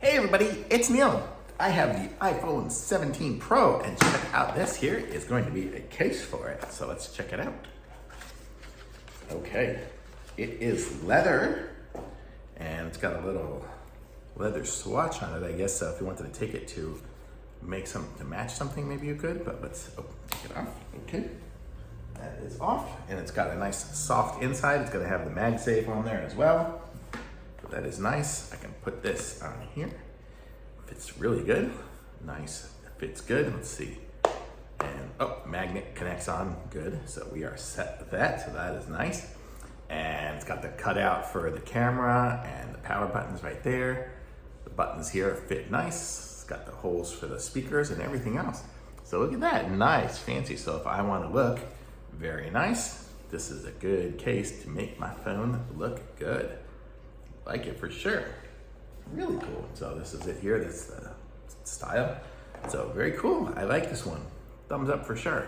Hey everybody, it's Neil. I have the iPhone 17 Pro and check out this here is going to be a case for it. So let's check it out. Okay, it is leather and it's got a little leather swatch on it, I guess. So if you wanted to take it to match something, maybe you could, but let's take it off. Okay, that is off and it's got a nice soft inside. It's gonna have the MagSafe on there as well. So that is nice. I can put this on here. Fits really good. Nice, fits good. Let's see. And magnet connects on, good. So we are set with that, so that is nice. And it's got the cutout for the camera and the power buttons right there. The buttons here fit nice. It's got the holes for the speakers and everything else. So look at that, nice, fancy. So if I want to look very nice, this is a good case to make my phone look good. Like it for sure. Really cool. So this is it here. That's the style. So very cool. I like this one. Thumbs up for sure.